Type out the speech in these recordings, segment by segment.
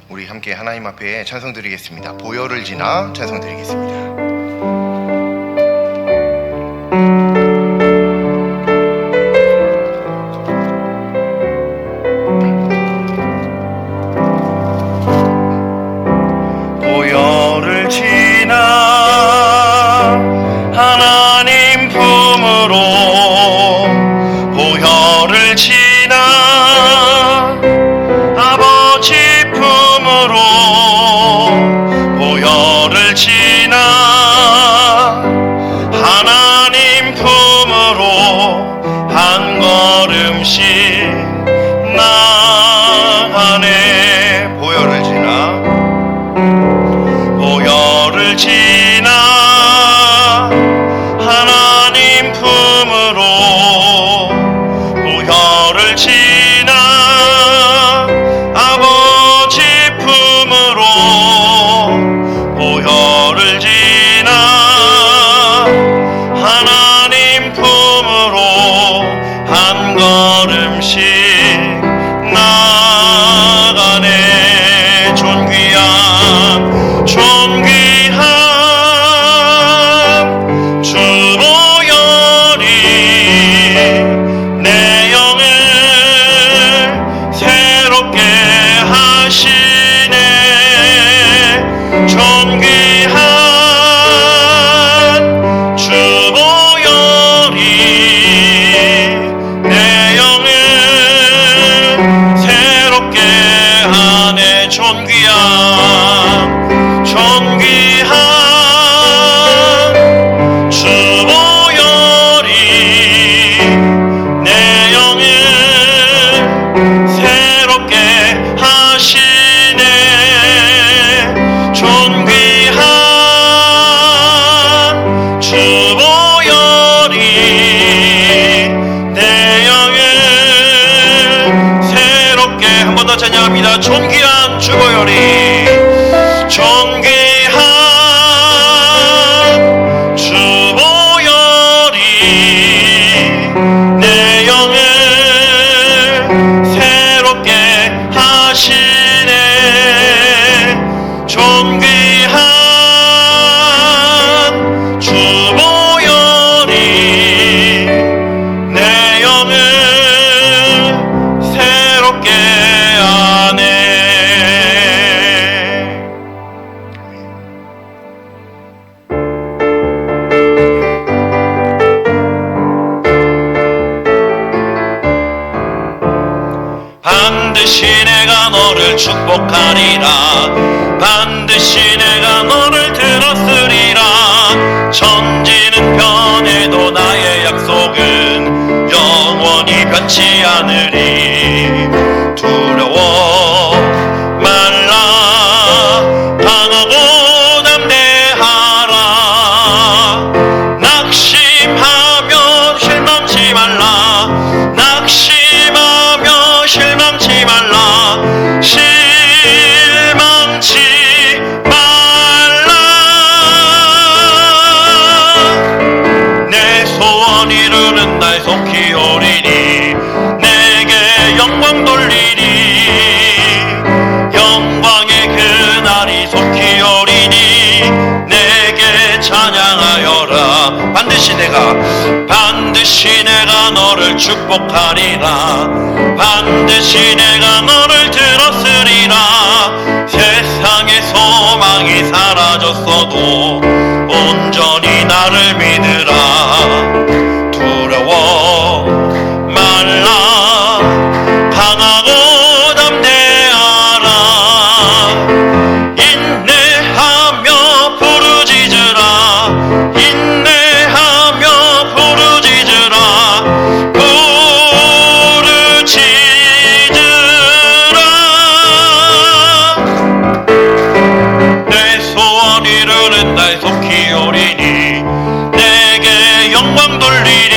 우리 함께 하나님 앞에 찬송 드리겠습니다. 보혈을 지나 찬송 드리겠습니다. 보혈을 지나 하나님 품으로, 보혈을 지나 아버지 품으로, 보혈을 지나 하나님 품으로 한 걸음씩 나가네. 보혈을 지나, 보혈을 지나 하나님 품으로, 보혈을 지나 아버지 품으로, 보혈을 지나 하나님 품으로 한 걸음씩 나가네. 존귀한 주 보혈이 내 영을 새롭게 하시네. 존귀한 주 보혈이 내 영을 새롭게 하네. 존귀한 주 보혈이 내 영을 새롭게 하시네. 존귀한 주 보혈이 내 영을 새롭게, 한 번 더 찬양합니다. 존귀한 주 보혈이, 존귀한 주 보혈이 내 영을 새롭게 하시네. 존귀한 주 보혈이 내 영을 새롭게 하네. 반드시 내가 너를 축복하리라. 반드시 내가 너를 들었으리라. 천지는 변해도 나의 약속은 영원히 변치 않으리. 두려워 말라, 강하고 담대하라. 낙심하며 실망치 말라. 낙심하며 실망치 말라. 실망치 말라. 내 소원 이루는 날 속히 오리니. 내게 영광 돌리니. 영광의 그날이 속히 오리니. 내게 찬양하여라. 반드시 내가 너를 축복하리라. 반드시 내가 너를 들었으리라. 세상의 소망이 사라졌어도 온전히 나를 믿으라. 두려워 말라, 강하고 담대하라. 인내하며 부르짖으라. 인내하며 부르짖으라. 부르짖으라. 내 소원 이루는 날 속히 오리니. 내게 영광 돌리리.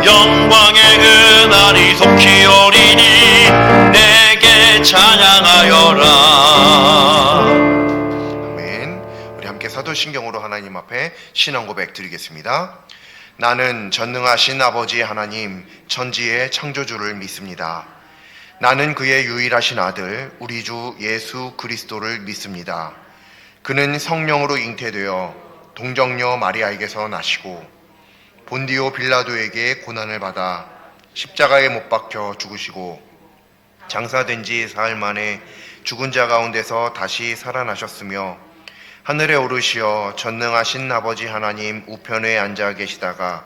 영광의 그날이 속히 오리니. 내게 찬양하여라. 아멘. 우리 함께 사도신경으로 하나님 앞에 신앙 고백 드리겠습니다. 나는 전능하신 아버지 하나님, 천지의 창조주를 믿습니다. 나는 그의 유일하신 아들 우리 주 예수 그리스도를 믿습니다. 그는 성령으로 잉태되어 동정녀 마리아에게서 나시고 본디오 빌라도에게 고난을 받아 십자가에 못 박혀 죽으시고 장사된 지 사흘 만에 죽은 자 가운데서 다시 살아나셨으며 하늘에 오르시어 전능하신 아버지 하나님 우편에 앉아 계시다가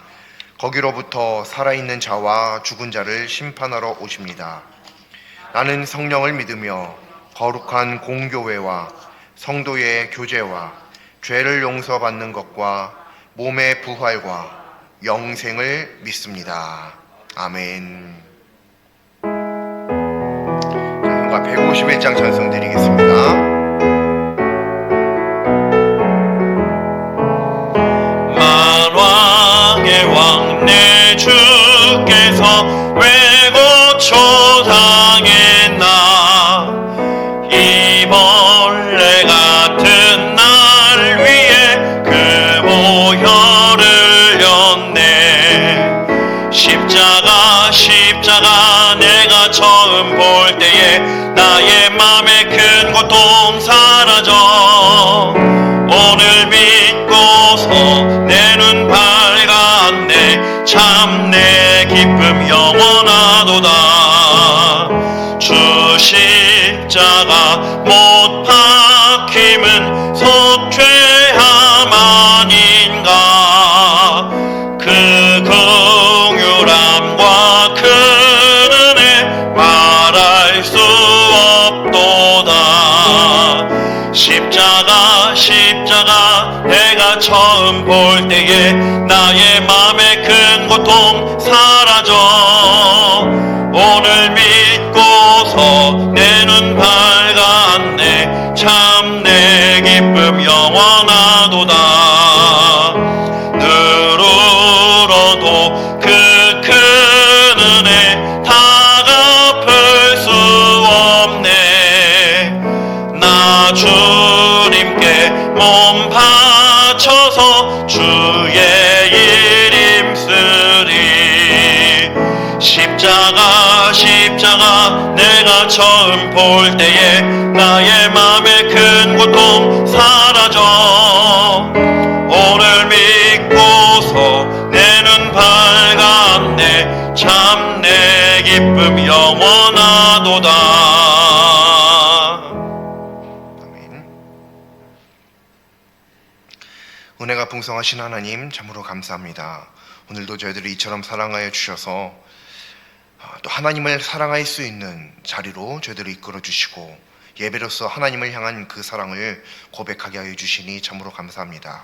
거기로부터 살아있는 자와 죽은 자를 심판하러 오십니다. 나는 성령을 믿으며 거룩한 공교회와 성도의 교제와 죄를 용서받는 것과 몸의 부활과 영생을 믿습니다. 아멘. 자, 현가 151장 찬송 드리겠습니다. 만왕의 왕 내 주께서 왜 고쳐 당했나. 이 벌레 같은 날 위에 그 보혈을 흘렸네. 십자가 내가 처음 볼 때에 나의 맘에 큰 고통 사라져. 오늘 믿고서 내 눈 밝았네. 참 내 기쁨 영원하도다. 주 십자가 못 박힘은 속죄함 아닌가. 그 긍휼함과 큰 은혜 말할 수 없도다. 십자가 내가 처음 볼 때에 나의 맘에 큰 고통 사라져. 오늘 믿고서 내 눈 밝았네. 참 내 기쁨 영원하도다. 늘어도 그 큰 은혜 다 갚을 수 없네. 나 주님께 몸 바쳐서 주의 일 힘쓰리. 십자가 내가 처음 볼 때에 나의 맘에 큰 고통 사라져. 오늘 믿고서 내 눈 밝았네. 참 내 기쁨 영원하도다. 은혜가 풍성하신 하나님 참으로 감사합니다. 오늘도 저희들을 이처럼 사랑하여 주셔서 또 하나님을 사랑할 수 있는 자리로 저희들을 이끌어 주시고 예배로서 하나님을 향한 그 사랑을 고백하게 하여 주시니 참으로 감사합니다.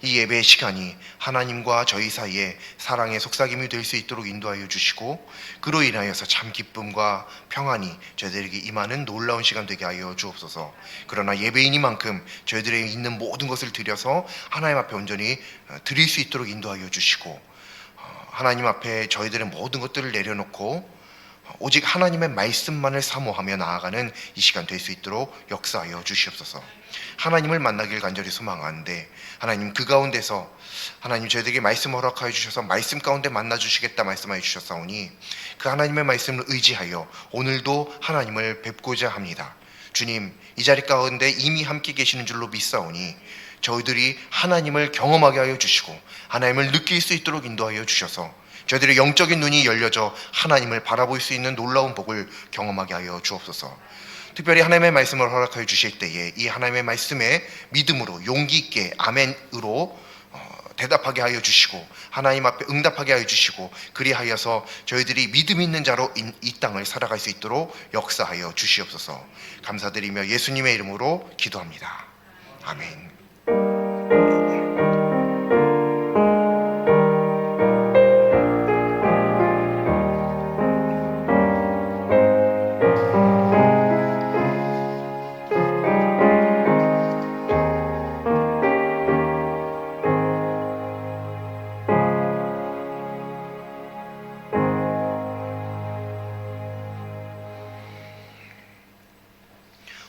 이 예배의 시간이 하나님과 저희 사이에 사랑의 속삭임이 될 수 있도록 인도하여 주시고 그로 인하여서 참 기쁨과 평안이 저희들에게 임하는 놀라운 시간 되게 하여 주옵소서. 그러나 예배이니만큼 저희들의 있는 모든 것을 드려서 하나님 앞에 온전히 드릴 수 있도록 인도하여 주시고 하나님 앞에 저희들의 모든 것들을 내려놓고 오직 하나님의 말씀만을 사모하며 나아가는 이 시간 될 수 있도록 역사하여 주시옵소서. 하나님을 만나길 간절히 소망하는데 하나님 그 가운데서 하나님 저희들에게 말씀 허락하여 주셔서 말씀 가운데 만나 주시겠다 말씀하여 주셨사오니 그 하나님의 말씀을 의지하여 오늘도 하나님을 뵙고자 합니다. 주님, 이 자리 가운데 이미 함께 계시는 줄로 믿사오니 저희들이 하나님을 경험하게 하여 주시고 하나님을 느낄 수 있도록 인도하여 주셔서 저희들의 영적인 눈이 열려져 하나님을 바라볼 수 있는 놀라운 복을 경험하게 하여 주옵소서. 특별히 하나님의 말씀을 허락하여 주실 때에 이 하나님의 말씀에 믿음으로 용기 있게 아멘으로 대답하게 하여 주시고 하나님 앞에 응답하게 하여 주시고 그리하여서 저희들이 믿음 있는 자로 이 땅을 살아갈 수 있도록 역사하여 주시옵소서. 감사드리며 예수님의 이름으로 기도합니다. 아멘.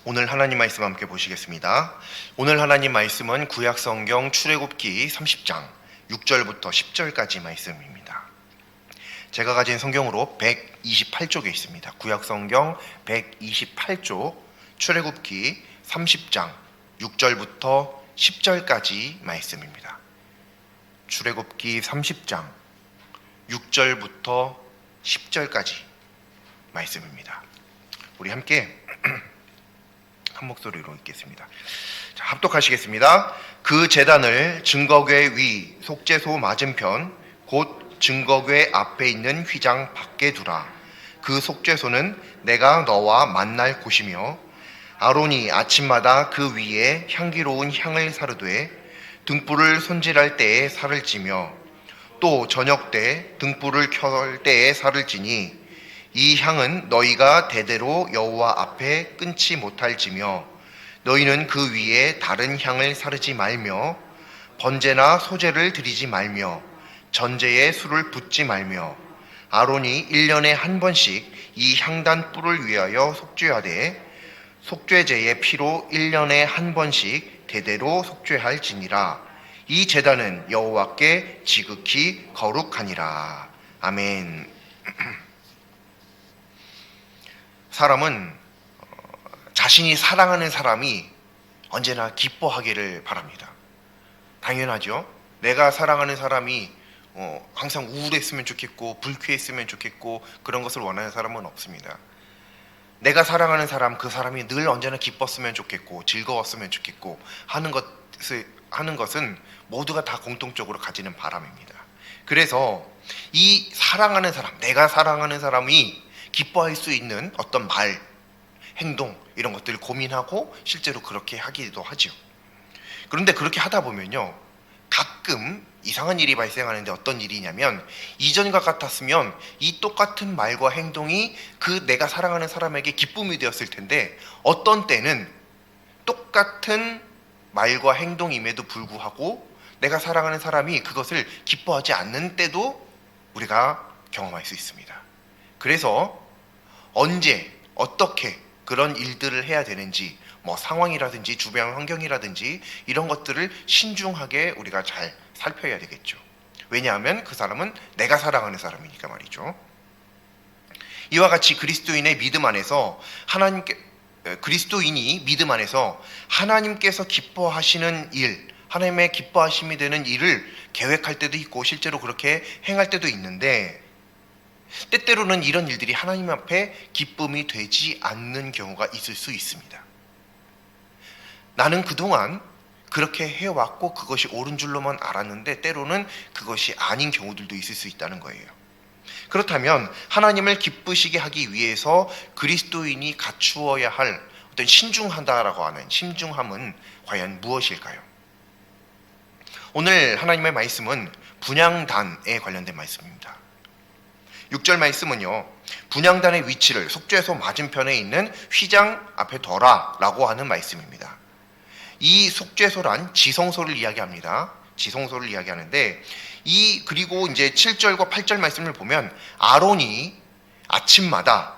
오늘 하나님 말씀 함께 보시겠습니다. 오늘 하나님 말씀은 구약성경 출애굽기 30장 6절부터 10절까지 말씀입니다. 제가 가진 성경으로 128쪽에 있습니다. 구약 성경 128쪽 출애굽기 30장 6절부터 10절까지 말씀입니다. 출애굽기 30장 6절부터 10절까지 말씀입니다. 우리 함께 한 목소리로 읽겠습니다. 자, 합독하시겠습니다. 그 제단을 증거궤 위 속죄소 맞은편 곧 증거궤 앞에 있는 휘장 밖에 두라. 그 속죄소는 내가 너와 만날 곳이며 아론이 아침마다 그 위에 향기로운 향을 사르되 등불을 손질할 때에 살을 찌며 또 저녁 때 등불을 켤 때에 살을 찌니 이 향은 너희가 대대로 여호와 앞에 끊지 못할지며 너희는 그 위에 다른 향을 사르지 말며 번제나 소제를 드리지 말며 전제에 술을 붓지 말며 아론이 1년에 한 번씩 이 향단 뿔을 위하여 속죄하되 속죄제의 피로 1년에 한 번씩 대대로 속죄할지니라. 이 제단은 여호와께 지극히 거룩하니라. 아멘. 사람은 자신이 사랑하는 사람이 언제나 기뻐하기를 바랍니다. 당연하죠. 내가 사랑하는 사람이 항상 우울했으면 좋겠고 불쾌했으면 좋겠고 그런 것을 원하는 사람은 없습니다. 내가 사랑하는 사람, 그 사람이 늘 언제나 기뻤으면 좋겠고 즐거웠으면 좋겠고 하는 것은 모두가 다 공통적으로 가지는 바람입니다. 그래서 이 사랑하는 사람, 내가 사랑하는 사람이 기뻐할 수 있는 어떤 말, 행동 이런 것들을 고민하고 실제로 그렇게 하기도 하죠. 그런데 그렇게 하다 보면요, 가끔 이상한 일이 발생하는데 어떤 일이냐면 이전과 같았으면 이 똑같은 말과 행동이 그 내가 사랑하는 사람에게 기쁨이 되었을 텐데 어떤 때는 똑같은 말과 행동임에도 불구하고 내가 사랑하는 사람이 그것을 기뻐하지 않는 때도 우리가 경험할 수 있습니다. 그래서 언제 어떻게 그런 일들을 해야 되는지 상황이라든지 주변 환경이라든지 이런 것들을 신중하게 우리가 잘 살펴야 되겠죠. 왜냐하면 그 사람은 내가 사랑하는 사람이니까 말이죠. 이와 같이 그리스도인의 믿음 안에서 그리스도인이 믿음 안에서 하나님께서 기뻐하시는 일, 하나님의 기뻐하심이 되는 일을 계획할 때도 있고 실제로 그렇게 행할 때도 있는데 때때로는 이런 일들이 하나님 앞에 기쁨이 되지 않는 경우가 있을 수 있습니다. 나는 그동안 그렇게 해왔고 그것이 옳은 줄로만 알았는데 때로는 그것이 아닌 경우들도 있을 수 있다는 거예요. 그렇다면 하나님을 기쁘시게 하기 위해서 그리스도인이 갖추어야 할 어떤 신중하다라고 하는 신중함은 과연 무엇일까요? 오늘 하나님의 말씀은 분향단에 관련된 말씀입니다. 6절 말씀은요, 분향단의 위치를 속죄소 맞은편에 있는 휘장 앞에 둬라 라고 하는 말씀입니다. 이 속죄소란 지성소를 이야기합니다. 지성소를 이야기하는데 그리고 이제 7절과 8절 말씀을 보면 아론이 아침마다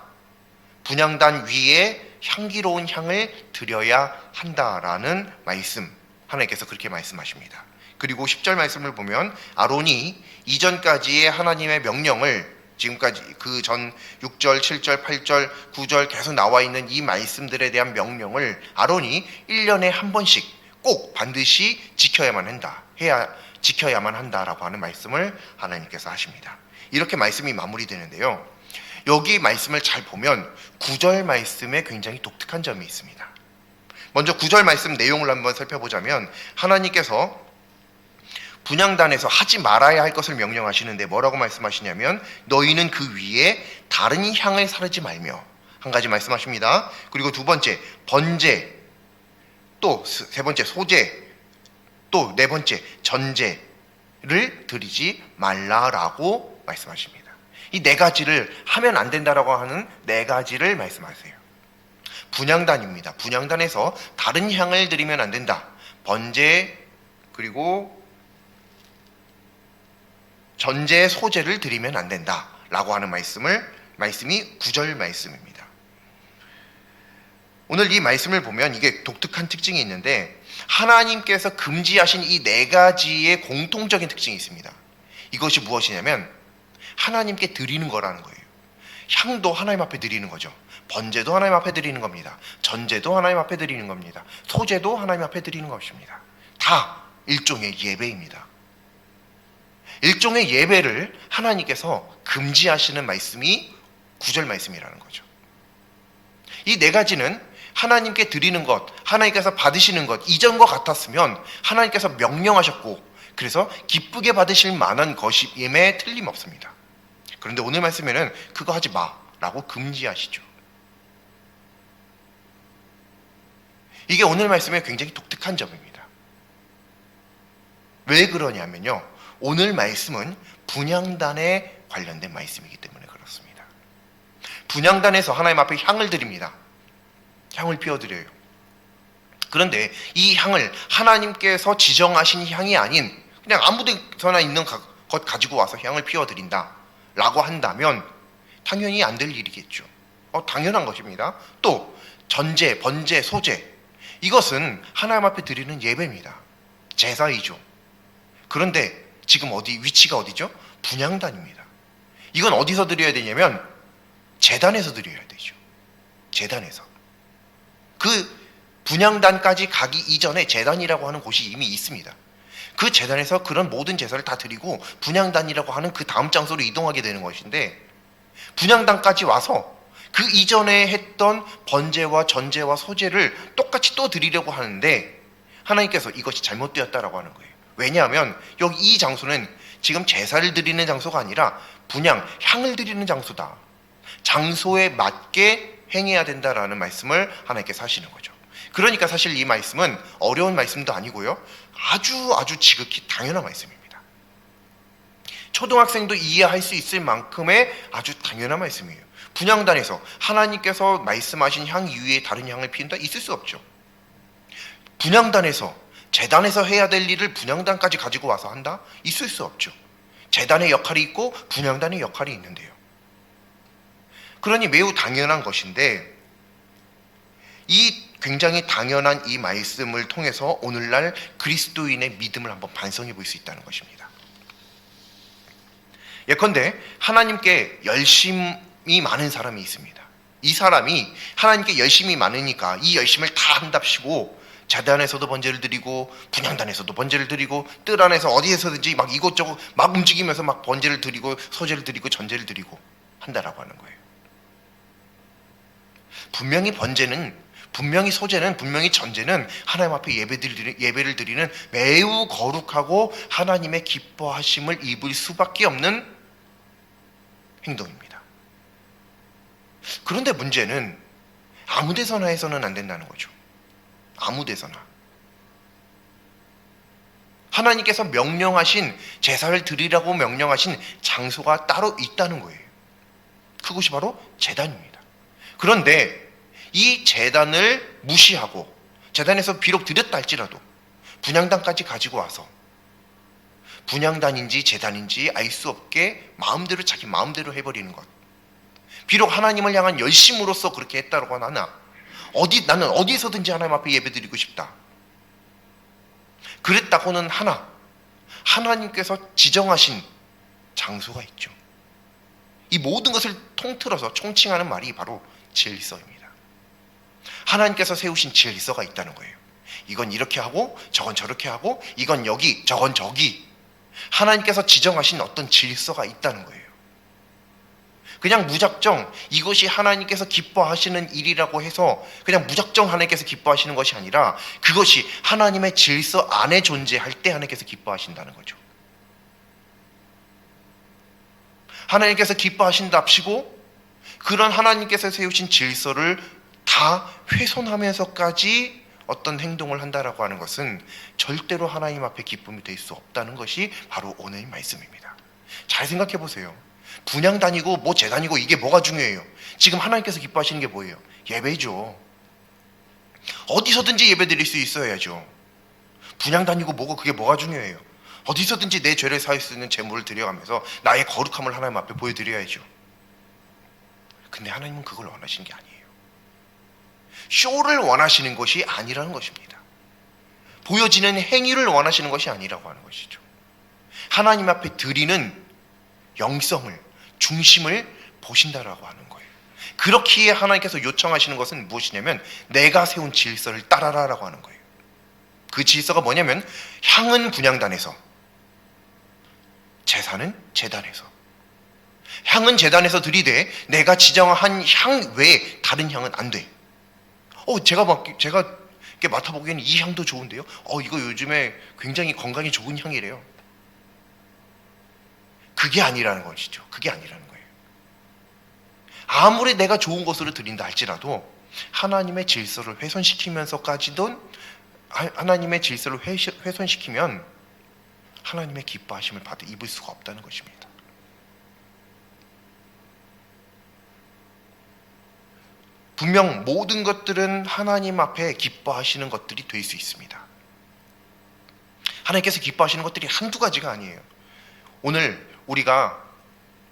분향단 위에 향기로운 향을 드려야 한다라는 말씀, 하나님께서 그렇게 말씀하십니다. 그리고 10절 말씀을 보면 아론이 이전까지의 하나님의 명령을 지금까지 그 전 6절, 7절, 8절, 9절 계속 나와 있는 이 말씀들에 대한 명령을 아론이 1년에 한 번씩 꼭 반드시 지켜야만 한다라고 하는 말씀을 하나님께서 하십니다. 이렇게 말씀이 마무리되는데요. 여기 말씀을 잘 보면 9절 말씀에 굉장히 독특한 점이 있습니다. 먼저 9절 말씀 내용을 한번 살펴보자면 하나님께서 분향단에서 하지 말아야 할 것을 명령하시는데 뭐라고 말씀하시냐면 너희는 그 위에 다른 향을 사르지 말며 한 가지 말씀하십니다. 그리고 두 번째 번제, 또 세 번째 소제, 또 네 번째 전제를 드리지 말라라고 말씀하십니다. 이 네 가지를 하면 안 된다라고 하는 네 가지를 말씀하세요. 분향단입니다. 분향단에서 다른 향을 드리면 안 된다. 번제 그리고 전제 소제를 드리면 안 된다라고 하는 말씀이 9절 말씀입니다. 오늘 이 말씀을 보면 이게 독특한 특징이 있는데 하나님께서 금지하신 이 네 가지의 공통적인 특징이 있습니다. 이것이 무엇이냐면 하나님께 드리는 거라는 거예요. 향도 하나님 앞에 드리는 거죠. 번제도 하나님 앞에 드리는 겁니다. 전제도 하나님 앞에 드리는 겁니다. 소제도 하나님 앞에 드리는 것입니다. 다 일종의 예배입니다. 일종의 예배를 하나님께서 금지하시는 말씀이 9절 말씀이라는 거죠. 이 네 가지는 하나님께 드리는 것, 하나님께서 받으시는 것, 이전과 같았으면 하나님께서 명령하셨고 그래서 기쁘게 받으실 만한 것임에 틀림없습니다. 그런데 오늘 말씀에는 그거 하지 마라고 금지하시죠. 이게 오늘 말씀의 굉장히 독특한 점입니다. 왜 그러냐면요, 오늘 말씀은 분향단에 관련된 말씀이기 때문에 그렇습니다. 분향단에서 하나님 앞에 향을 드립니다. 향을 피워드려요. 그런데 이 향을 하나님께서 지정하신 향이 아닌 그냥 아무 데서나 있는 것 가지고 와서 향을 피워드린다 라고 한다면 당연히 안 될 일이겠죠. 당연한 것입니다. 또 전제, 번제, 소제, 이것은 하나님 앞에 드리는 예배입니다. 제사이죠. 그런데 지금 위치가 어디죠? 분향단입니다. 이건 어디서 드려야 되냐면 제단에서 드려야 되죠. 제단에서. 그 분향단까지 가기 이전에 제단이라고 하는 곳이 이미 있습니다. 그 제단에서 그런 모든 제사를 다 드리고 분향단이라고 하는 그 다음 장소로 이동하게 되는 것인데, 분향단까지 와서 그 이전에 했던 번제와 전제와 소제를 똑같이 또 드리려고 하는데 하나님께서 이것이 잘못되었다라고 하는 거예요. 왜냐하면 여기 이 장소는 지금 제사를 드리는 장소가 아니라 분향, 향을 드리는 장소다. 장소에 맞게 행해야 된다라는 말씀을 하나님께서 하시는 거죠. 그러니까 사실 이 말씀은 어려운 말씀도 아니고요, 아주 지극히 당연한 말씀입니다. 초등학생도 이해할 수 있을 만큼의 아주 당연한 말씀이에요. 분향단에서 하나님께서 말씀하신 향 이외에 다른 향을 피운다? 있을 수 없죠. 분향단에서, 제단에서 해야 될 일을 분향단까지 가지고 와서 한다? 있을 수 없죠. 제단의 역할이 있고 분향단의 역할이 있는데요. 그러니 매우 당연한 것인데, 이 굉장히 당연한 이 말씀을 통해서 오늘날 그리스도인의 믿음을 한번 반성해 볼 수 있다는 것입니다. 예컨대 하나님께 열심이 많은 사람이 있습니다. 이 사람이 하나님께 열심이 많으니까 이 열심을 다 한답시고 제단에서도 번제를 드리고 분향단에서도 번제를 드리고 뜰 안에서 어디에서든지 막 이곳저곳 막 움직이면서 막 번제를 드리고 소제를 드리고 전제를 드리고 한다라고 하는 거예요. 분명히 번제는, 분명히 소제는, 분명히 전제는 하나님 앞에 예배를 드리는 매우 거룩하고 하나님의 기뻐하심을 입을 수밖에 없는 행동입니다. 그런데 문제는 아무 데서나 해서는 안 된다는 거죠. 아무 데서나. 하나님께서 명령하신, 제사를 드리라고 명령하신 장소가 따로 있다는 거예요. 그것이 바로 제단입니다. 그런데 이 제단을 무시하고 제단에서 비록 드렸다 할지라도 분향단까지 가지고 와서 분향단인지 제단인지 알 수 없게 마음대로, 자기 마음대로 해버리는 것, 비록 하나님을 향한 열심으로써 그렇게 했다고 하나 나는 어디서든지 하나님 앞에 예배드리고 싶다, 그랬다고는 하나 하나님께서 지정하신 장소가 있죠. 이 모든 것을 통틀어서 총칭하는 말이 바로 질서입니다. 하나님께서 세우신 질서가 있다는 거예요. 이건 이렇게 하고 저건 저렇게 하고 이건 여기 저건 저기, 하나님께서 지정하신 어떤 질서가 있다는 거예요. 그냥 무작정 이것이 하나님께서 기뻐하시는 일이라고 해서 그냥 무작정 하나님께서 기뻐하시는 것이 아니라 그것이 하나님의 질서 안에 존재할 때 하나님께서 기뻐하신다는 거죠. 하나님께서 기뻐하신답시고 그런 하나님께서 세우신 질서를 다 훼손하면서까지 어떤 행동을 한다라고 하는 것은 절대로 하나님 앞에 기쁨이 될 수 없다는 것이 바로 오늘 말씀입니다. 잘 생각해 보세요. 분향단이고 뭐 제단이고 이게 뭐가 중요해요? 지금 하나님께서 기뻐하시는 게 뭐예요? 예배죠. 어디서든지 예배 드릴 수 있어야죠. 분향단이고 뭐고 그게 뭐가 중요해요? 어디서든지 내 죄를 사할 수 있는 제물을 드려가면서 나의 거룩함을 하나님 앞에 보여드려야죠. 근데 하나님은 그걸 원하시는 게 아니에요. 쇼를 원하시는 것이 아니라는 것입니다. 보여지는 행위를 원하시는 것이 아니라고 하는 것이죠. 하나님 앞에 드리는 영성을, 중심을 보신다라고 하는 거예요. 그렇기에 하나님께서 요청하시는 것은 무엇이냐면 내가 세운 질서를 따라라라고 하는 거예요. 그 질서가 뭐냐면 향은 분향단에서, 제사는 제단에서. 향은 제단에서 드리되 내가 지정한 향 외에 다른 향은 안 돼. 제가 이렇게 맡아보기에는 이 향도 좋은데요. 이거 요즘에 굉장히 건강에 좋은 향이래요. 그게 아니라는 것이죠. 그게 아니라는 거예요. 아무리 내가 좋은 것으로 드린다 할지라도 하나님의 질서를 훼손시키면서까지도 하나님의 질서를 훼손시키면 하나님의 기뻐하심을 입을 수가 없다는 것입니다. 분명 모든 것들은 하나님 앞에 기뻐하시는 것들이 될 수 있습니다. 하나님께서 기뻐하시는 것들이 한두 가지가 아니에요. 오늘 우리가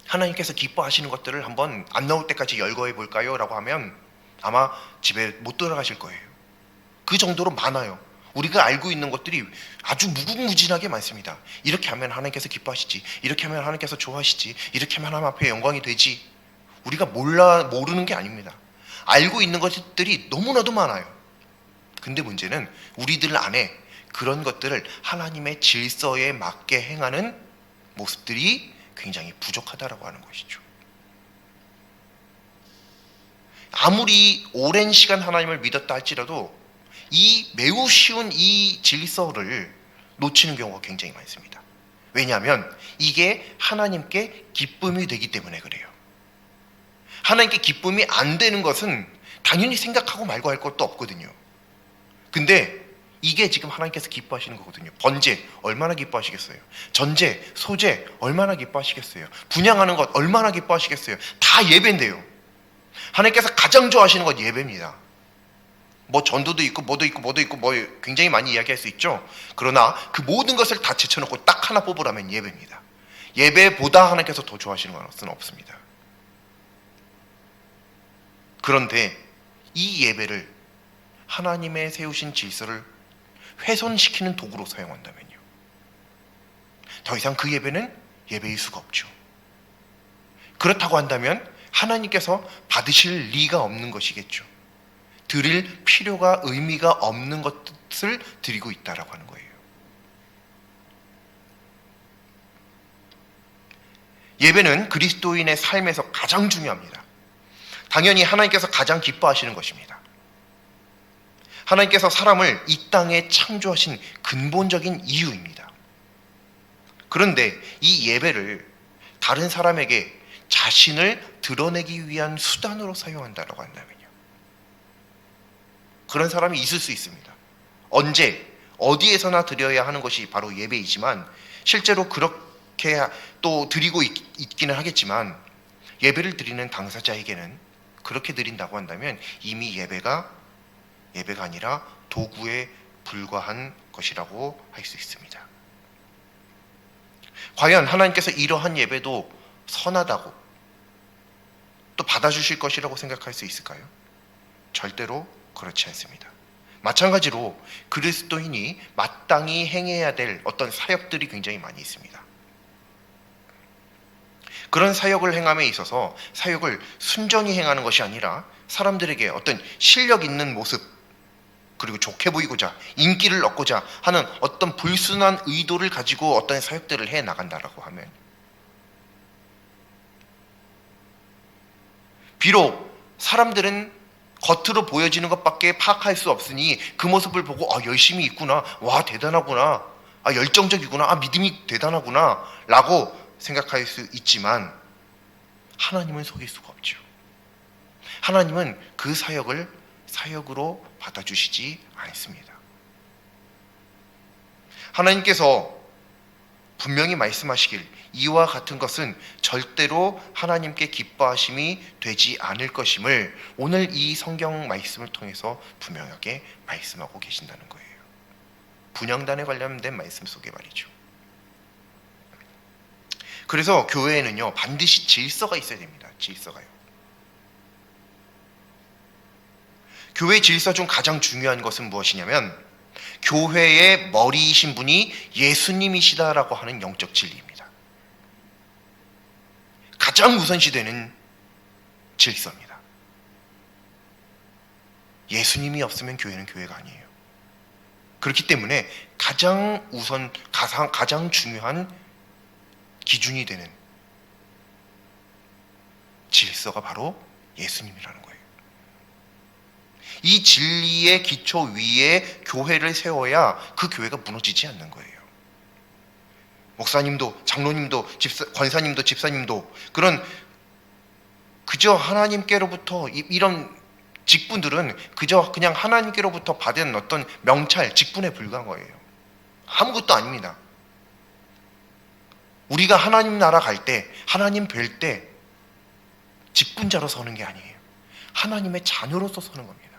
하나님께서 기뻐하시는 것들을 한번 안 나올 때까지 열거해 볼까요? 라고 하면 아마 집에 못 들어가실 거예요. 그 정도로 많아요. 우리가 알고 있는 것들이 아주 무궁무진하게 많습니다. 이렇게 하면 하나님께서 기뻐하시지, 이렇게 하면 하나님께서 좋아하시지, 이렇게 하면 하나님 앞에 영광이 되지. 우리가 모르는 게 아닙니다. 알고 있는 것들이 너무나도 많아요. 근데 문제는 우리들 안에 그런 것들을 하나님의 질서에 맞게 행하는 모습들이 굉장히 부족하다라고 하는 것이죠. 아무리 오랜 시간 하나님을 믿었다 할지라도 이 매우 쉬운 이 질서를 놓치는 경우가 굉장히 많습니다. 왜냐하면 이게 하나님께 기쁨이 되기 때문에 그래요. 하나님께 기쁨이 안 되는 것은 당연히 생각하고 말고 할 것도 없거든요. 근데 이게 지금 하나님께서 기뻐하시는 거거든요. 번제 얼마나 기뻐하시겠어요? 전제, 소제 얼마나 기뻐하시겠어요? 분향하는 것 얼마나 기뻐하시겠어요? 다 예배인데요. 하나님께서 가장 좋아하시는 건 예배입니다. 전도도 있고 뭐도 있고 굉장히 많이 이야기할 수 있죠. 그러나 그 모든 것을 다 제쳐놓고 딱 하나 뽑으라면 예배입니다. 예배보다 하나님께서 더 좋아하시는 것은 없습니다. 그런데 이 예배를 하나님의 세우신 질서를 훼손시키는 도구로 사용한다면요, 더 이상 그 예배는 예배일 수가 없죠. 그렇다고 한다면 하나님께서 받으실 리가 없는 것이겠죠. 드릴 필요가 의미가 없는 것을 드리고 있다라고 하는 거예요. 예배는 그리스도인의 삶에서 가장 중요합니다. 당연히 하나님께서 가장 기뻐하시는 것입니다. 하나님께서 사람을 이 땅에 창조하신 근본적인 이유입니다. 그런데 이 예배를 다른 사람에게 자신을 드러내기 위한 수단으로 사용한다고 한다면요, 그런 사람이 있을 수 있습니다. 언제 어디에서나 드려야 하는 것이 바로 예배이지만 실제로 그렇게 또 드리고 있기는 하겠지만 예배를 드리는 당사자에게는 그렇게 드린다고 한다면 이미 예배가 아니라 도구에 불과한 것이라고 할 수 있습니다. 과연 하나님께서 이러한 예배도 선하다고 또 받아주실 것이라고 생각할 수 있을까요? 절대로 그렇지 않습니다. 마찬가지로 그리스도인이 마땅히 행해야 될 어떤 사역들이 굉장히 많이 있습니다. 그런 사역을 행함에 있어서 사역을 순전히 행하는 것이 아니라 사람들에게 어떤 실력 있는 모습, 그리고 좋게 보이고자 인기를 얻고자 하는 어떤 불순한 의도를 가지고 어떤 사역들을 해 나간다라고 하면, 비록 사람들은 겉으로 보여지는 것밖에 파악할 수 없으니 그 모습을 보고 열심히 있구나, 와 대단하구나, 열정적이구나, 믿음이 대단하구나 라고 생각할 수 있지만 하나님은 속일 수가 없죠. 하나님은 그 사역을 사역으로 받아주시지 않습니다. 하나님께서 분명히 말씀하시길 이와 같은 것은 절대로 하나님께 기뻐하심이 되지 않을 것임을 오늘 이 성경 말씀을 통해서 분명하게 말씀하고 계신다는 거예요. 분향단에 관련된 말씀 속에 말이죠. 그래서 교회에는요 반드시 질서가 있어야 됩니다. 질서가요. 교회 질서 중 가장 중요한 것은 무엇이냐면 교회의 머리이신 분이 예수님이시다라고 하는 영적 진리입니다. 가장 우선시되는 질서입니다. 예수님이 없으면 교회는 교회가 아니에요. 그렇기 때문에 가장 중요한 기준이 되는 질서가 바로 예수님이라는 거예요. 이 진리의 기초 위에 교회를 세워야 그 교회가 무너지지 않는 거예요. 목사님도 장로님도 권사님도 집사님도 그저 하나님께로부터 이런 직분들은 그저 그냥 하나님께로부터 받은 어떤 명찰, 직분에 불과한 거예요. 아무것도 아닙니다. 우리가 하나님 나라 갈 때, 하나님 뵐 때 직분자로 서는 게 아니에요. 하나님의 자녀로서 서는 겁니다.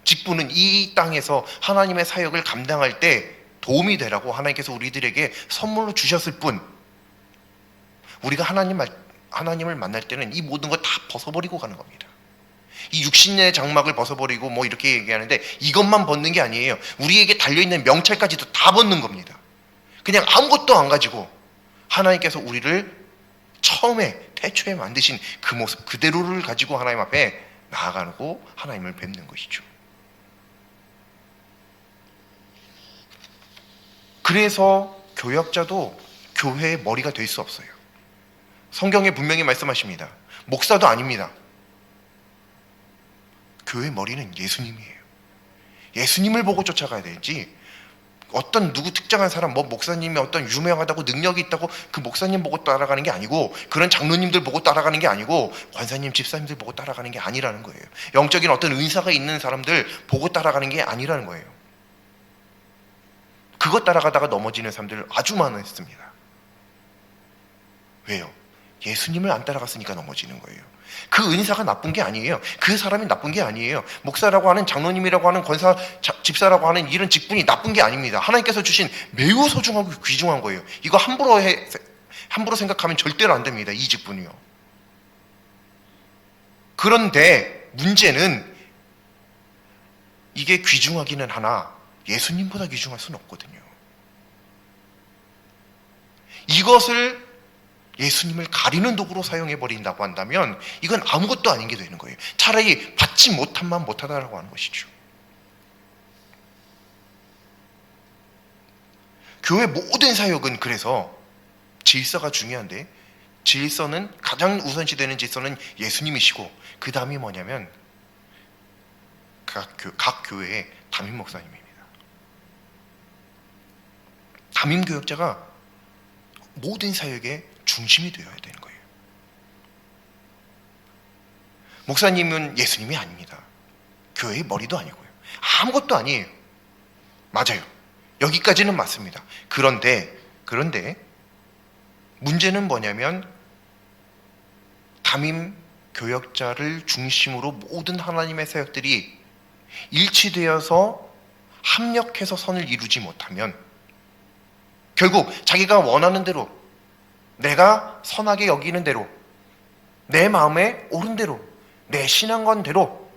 직분은 이 땅에서 하나님의 사역을 감당할 때 도움이 되라고 하나님께서 우리들에게 선물로 주셨을 뿐, 우리가 하나님을 만날 때는 이 모든 걸 다 벗어버리고 가는 겁니다. 이 육신의 장막을 벗어버리고 뭐 이렇게 얘기하는데 이것만 벗는 게 아니에요. 우리에게 달려있는 명찰까지도 다 벗는 겁니다. 그냥 아무것도 안 가지고 하나님께서 우리를 태초에 만드신 그 모습 그대로를 가지고 하나님 앞에 나아가고 하나님을 뵙는 것이죠. 그래서 교역자도 교회의 머리가 될 수 없어요. 성경에 분명히 말씀하십니다. 목사도 아닙니다. 교회의 머리는 예수님이에요. 예수님을 보고 쫓아가야 되지, 어떤 누구 특정한 사람, 목사님이 어떤 유명하다고 능력이 있다고 그 목사님 보고 따라가는 게 아니고, 그런 장로님들 보고 따라가는 게 아니고, 권사님, 집사님들 보고 따라가는 게 아니라는 거예요. 영적인 어떤 은사가 있는 사람들 보고 따라가는 게 아니라는 거예요. 그것 따라가다가 넘어지는 사람들 아주 많았습니다. 왜요? 예수님을 안 따라갔으니까 넘어지는 거예요. 그 은사가 나쁜 게 아니에요. 그 사람이 나쁜 게 아니에요. 목사라고 하는, 장로님이라고 하는, 권사, 집사라고 하는 이런 직분이 나쁜 게 아닙니다. 하나님께서 주신 매우 소중하고 귀중한 거예요. 이거 함부로 생각하면 절대로 안 됩니다. 이 직분이요. 그런데 문제는 이게 귀중하기는 하나 예수님보다 귀중할 수는 없거든요. 이것을 예수님을 가리는 도구로 사용해버린다고 한다면 이건 아무것도 아닌 게 되는 거예요. 차라리 받지 못한만 못하다라고 하는 것이죠. 교회 모든 사역은 그래서 질서가 중요한데, 질서는 가장 우선시되는 질서는 예수님이시고, 그 다음이 뭐냐면 각 교회의 담임 목사님입니다. 담임 교역자가 모든 사역의 중심이 되어야 되는 거예요. 목사님은 예수님이 아닙니다. 교회의 머리도 아니고요. 아무것도 아니에요. 맞아요. 여기까지는 맞습니다. 그런데 문제는 뭐냐면, 담임 교역자를 중심으로 모든 하나님의 사역들이 일치되어서 합력해서 선을 이루지 못하면 결국 자기가 원하는 대로, 내가 선하게 여기는 대로, 내 마음에 옳은 대로, 내 신앙관대로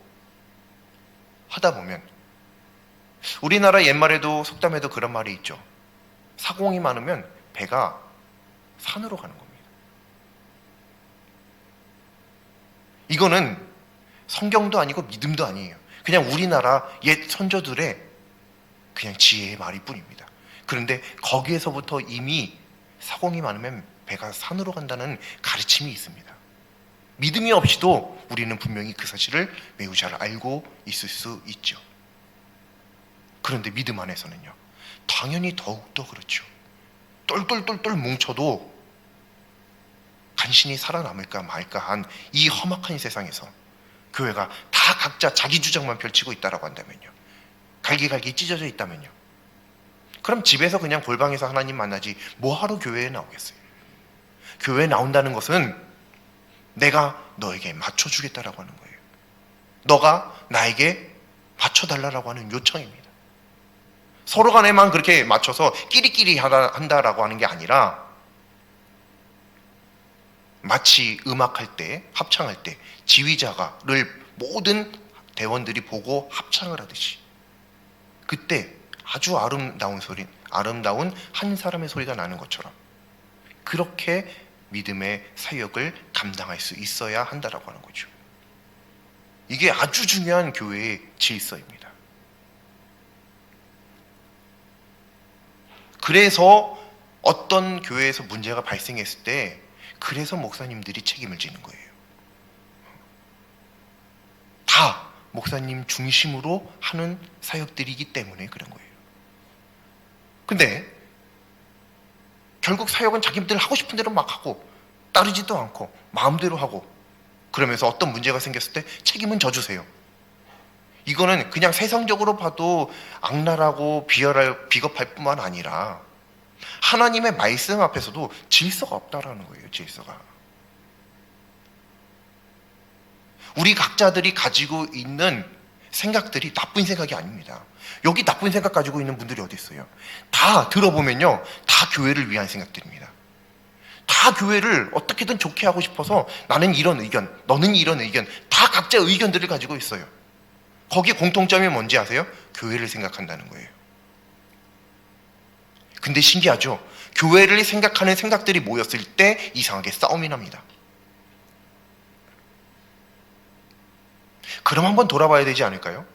하다 보면, 우리나라 옛말에도 속담에도 그런 말이 있죠. 사공이 많으면 배가 산으로 가는 겁니다. 이거는 성경도 아니고 믿음도 아니에요. 그냥 우리나라 옛 선조들의 그냥 지혜의 말일 뿐입니다. 그런데 거기에서부터 이미 사공이 많으면 배가 산으로 간다는 가르침이 있습니다. 믿음이 없이도 우리는 분명히 그 사실을 매우 잘 알고 있을 수 있죠. 그런데 믿음 안에서는요, 당연히 더욱더 그렇죠. 똘똘똘똘 뭉쳐도 간신히 살아남을까 말까 한 이 험악한 세상에서 교회가 다 각자 자기 주장만 펼치고 있다라고 한다면요, 갈기갈기 찢어져 있다면요, 그럼 집에서 그냥 골방에서 하나님 만나지 뭐하러 교회에 나오겠어요? 교회에 나온다는 것은 내가 너에게 맞춰주겠다라고 하는 거예요. 너가 나에게 맞춰달라고 하는 요청입니다. 서로 간에만 그렇게 맞춰서 끼리끼리 한다라고 하는 게 아니라, 마치 음악할 때, 합창할 때 지휘자가를 모든 대원들이 보고 합창을 하듯이, 그때 아주 아름다운 한 사람의 소리가 나는 것처럼 그렇게 믿음의 사역을 감당할 수 있어야 한다라고 하는 거죠. 이게 아주 중요한 교회의 질서입니다. 그래서 어떤 교회에서 문제가 발생했을 때 그래서 목사님들이 책임을 지는 거예요. 다 목사님 중심으로 하는 사역들이기 때문에 그런 거예요. 근데 결국 사역은 자기들 하고 싶은 대로 막 하고 따르지도 않고 마음대로 하고 그러면서 어떤 문제가 생겼을 때 책임은 져주세요. 이거는 그냥 세상적으로 봐도 악랄하고 비겁할 뿐만 아니라 하나님의 말씀 앞에서도 질서가 없다라는 거예요. 질서가. 우리 각자들이 가지고 있는 생각들이 나쁜 생각이 아닙니다. 여기 나쁜 생각 가지고 있는 분들이 어디 있어요? 다 들어보면요, 다 교회를 위한 생각들입니다. 다 교회를 어떻게든 좋게 하고 싶어서 나는 이런 의견, 너는 이런 의견, 다 각자 의견들을 가지고 있어요. 거기에 공통점이 뭔지 아세요? 교회를 생각한다는 거예요. 근데 신기하죠? 교회를 생각하는 생각들이 모였을 때 이상하게 싸움이 납니다. 그럼 한번 돌아봐야 되지 않을까요?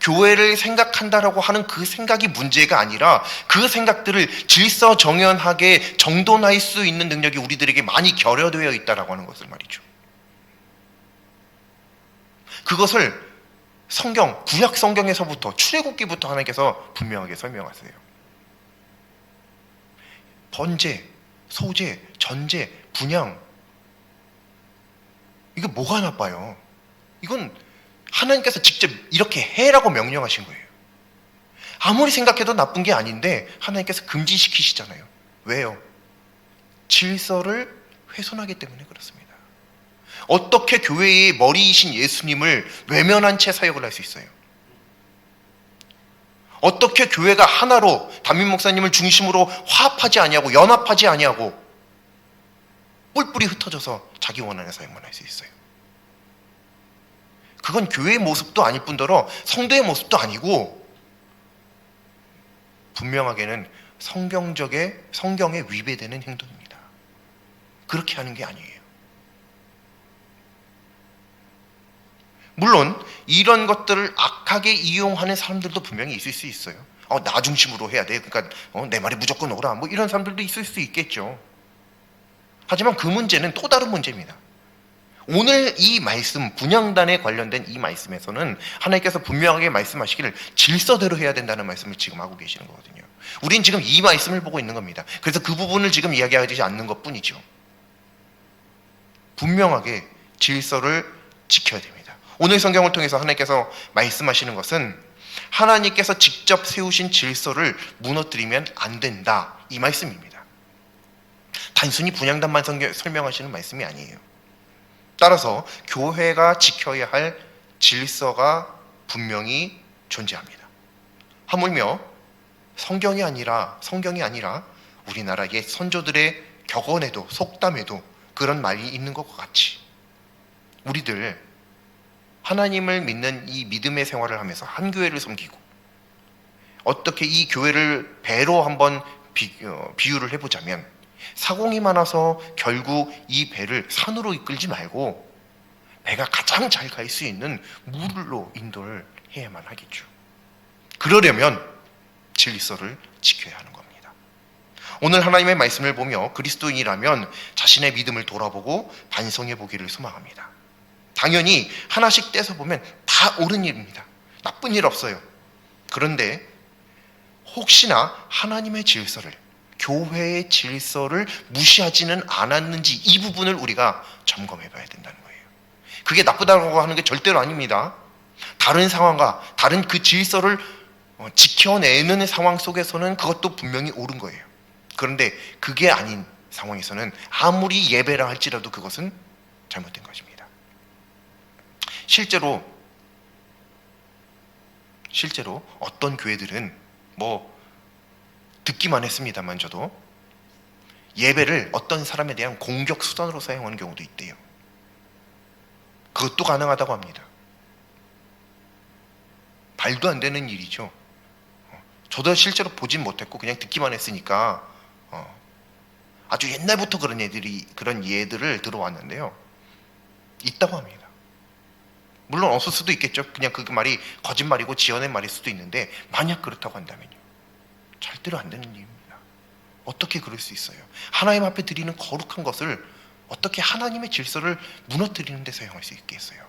교회를 생각한다라고 하는 그 생각이 문제가 아니라 그 생각들을 질서 정연하게 정돈할 수 있는 능력이 우리들에게 많이 결여되어 있다라고 하는 것을 말이죠. 그것을 성경, 구약 성경에서부터 출애굽기부터 하나님께서 분명하게 설명하세요. 번제, 소제, 전제, 분향, 이게 뭐가 나빠요? 이건 하나님께서 직접 이렇게 해라고 명령하신 거예요. 아무리 생각해도 나쁜 게 아닌데 하나님께서 금지시키시잖아요. 왜요? 질서를 훼손하기 때문에 그렇습니다. 어떻게 교회의 머리이신 예수님을 외면한 채 사역을 할 수 있어요? 어떻게 교회가 하나로 담임 목사님을 중심으로 화합하지 아니하고 연합하지 아니하고 뿔뿔이 흩어져서 자기 원하는 사역만 할 수 있어요? 그건 교회의 모습도 아닐 뿐더러 성도의 모습도 아니고 분명하게는 성경에 위배되는 행동입니다. 그렇게 하는 게 아니에요. 물론 이런 것들을 악하게 이용하는 사람들도 분명히 있을 수 있어요. 나 중심으로 해야 돼. 그러니까 내 말이 무조건 옳아. 뭐 이런 사람들도 있을 수 있겠죠. 하지만 그 문제는 또 다른 문제입니다. 오늘 이 말씀, 분향단에 관련된 이 말씀에서는 하나님께서 분명하게 말씀하시기를 질서대로 해야 된다는 말씀을 지금 하고 계시는 거거든요. 우린 지금 이 말씀을 보고 있는 겁니다. 그래서 그 부분을 지금 이야기하지 않는 것 뿐이죠. 분명하게 질서를 지켜야 됩니다. 오늘 성경을 통해서 하나님께서 말씀하시는 것은 하나님께서 직접 세우신 질서를 무너뜨리면 안 된다, 이 말씀입니다. 단순히 분향단만 설명하시는 말씀이 아니에요. 따라서 교회가 지켜야 할 질서가 분명히 존재합니다. 하물며 성경이 아니라 우리나라 옛 선조들의 격언에도 속담에도 그런 말이 있는 것과 같이 우리들 하나님을 믿는 이 믿음의 생활을 하면서 한 교회를 섬기고 어떻게 이 교회를 배로 한번 비유를 해보자면 사공이 많아서 결국 이 배를 산으로 이끌지 말고 배가 가장 잘 갈 수 있는 물로 인도를 해야만 하겠죠. 그러려면 질서를 지켜야 하는 겁니다. 오늘 하나님의 말씀을 보며 그리스도인이라면 자신의 믿음을 돌아보고 반성해 보기를 소망합니다. 당연히 하나씩 떼서 보면 다 옳은 일입니다. 나쁜 일 없어요. 그런데 혹시나 하나님의 질서를, 교회의 질서를 무시하지는 않았는지 이 부분을 우리가 점검해 봐야 된다는 거예요. 그게 나쁘다고 하는 게 절대로 아닙니다. 다른 상황과 다른 그 질서를 지켜내는 상황 속에서는 그것도 분명히 옳은 거예요. 그런데 그게 아닌 상황에서는 아무리 예배라 할지라도 그것은 잘못된 것입니다. 실제로 어떤 교회들은 듣기만 했습니다만 저도 예배를 어떤 사람에 대한 공격 수단으로 사용하는 경우도 있대요. 그것도 가능하다고 합니다. 말도 안 되는 일이죠. 저도 실제로 보진 못했고 그냥 듣기만 했으니까 아주 옛날부터 그런 예들을 들어왔는데요. 있다고 합니다. 물론 없을 수도 있겠죠. 그냥 그 말이 거짓말이고 지어낸 말일 수도 있는데, 만약 그렇다고 한다면요, 절대로 안 되는 일입니다. 어떻게 그럴 수 있어요? 하나님 앞에 드리는 거룩한 것을 어떻게 하나님의 질서를 무너뜨리는 데 사용할 수 있겠어요?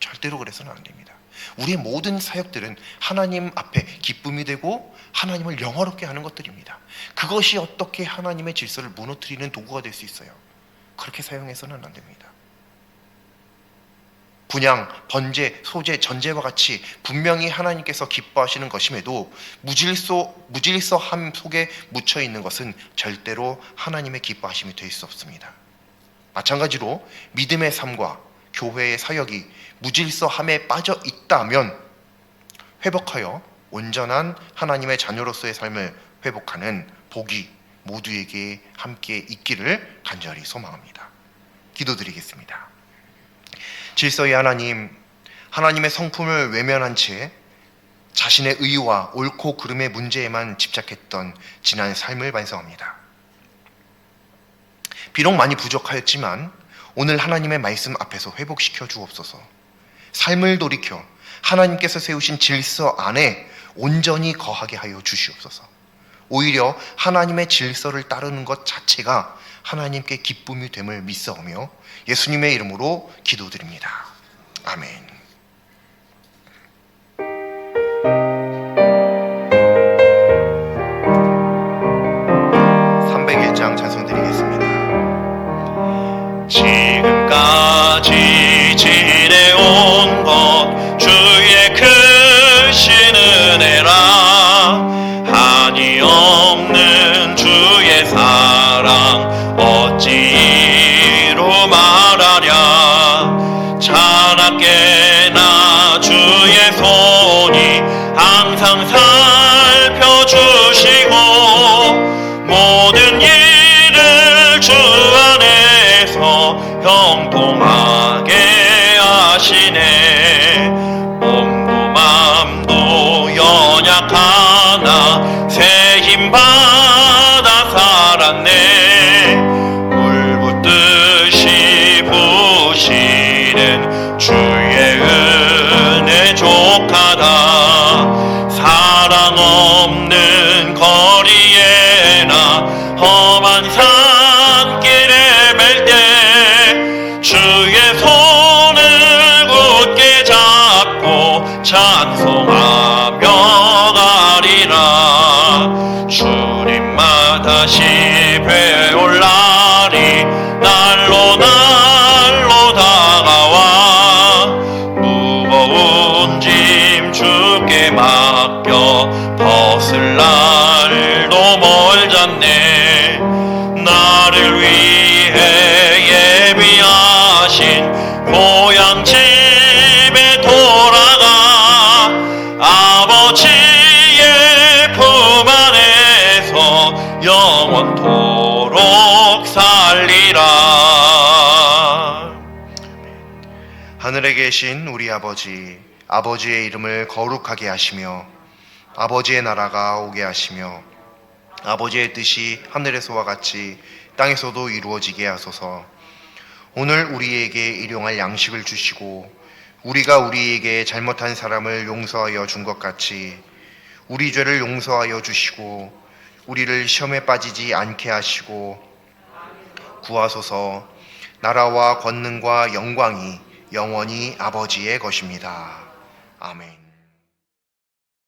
절대로 그래서는 안 됩니다. 우리의 모든 사역들은 하나님 앞에 기쁨이 되고 하나님을 영화롭게 하는 것들입니다. 그것이 어떻게 하나님의 질서를 무너뜨리는 도구가 될 수 있어요? 그렇게 사용해서는 안 됩니다. 분양, 번제, 소제, 전제와 같이 분명히 하나님께서 기뻐하시는 것임에도 무질서함 속에 묻혀 있는 것은 절대로 하나님의 기뻐하심이 될 수 없습니다. 마찬가지로 믿음의 삶과 교회의 사역이 무질서함에 빠져 있다면 회복하여 온전한 하나님의 자녀로서의 삶을 회복하는 복이 모두에게 함께 있기를 간절히 소망합니다. 기도드리겠습니다. 질서의 하나님, 하나님의 성품을 외면한 채 자신의 의와 옳고 그름의 문제에만 집착했던 지난 삶을 반성합니다. 비록 많이 부족하였지만 오늘 하나님의 말씀 앞에서 회복시켜 주옵소서. 삶을 돌이켜 하나님께서 세우신 질서 안에 온전히 거하게 하여 주시옵소서. 오히려 하나님의 질서를 따르는 것 자체가 하나님께 기쁨이 됨을 믿사오며 예수님의 이름으로 기도드립니다. 아멘. 301장 찬송 드리겠습니다. 지금까지 지내온 것 주의 크신 은혜라. 한이 없는 주의 사랑 어찌로 말하랴. 자나깨나 주의 손이 항상 살펴주시고 모든 일을 주 안에서 형통하게 하시네. 몸도 맘도 연약하나 새 힘 받아 살았네. 물 붓듯이 부시는 주의 은혜 족하다. 사랑 없는 거리에나 험한 산길에 맬 때 주의 손을 굳게 잡고 찬송하며 가리라. 주님만 다시 뵈올 날이 날로 날로 다가와. 무거운 짐 주께 맡겨 벗을 날도 멀잖네. 나를 위해 예비하신 고향 집에 돌아가 아버지의 품 안에서 영원토록 살리라. 하늘에 계신 우리 아버지, 아버지의 이름을 거룩하게 하시며 아버지의 나라가 오게 하시며 아버지의 뜻이 하늘에서와 같이 땅에서도 이루어지게 하소서. 오늘 우리에게 일용할 양식을 주시고 우리가 우리에게 잘못한 사람을 용서하여 준 것 같이 우리 죄를 용서하여 주시고 우리를 시험에 빠지지 않게 하시고 구하소서. 나라와 권능과 영광이 영원히 아버지의 것입니다. 아멘.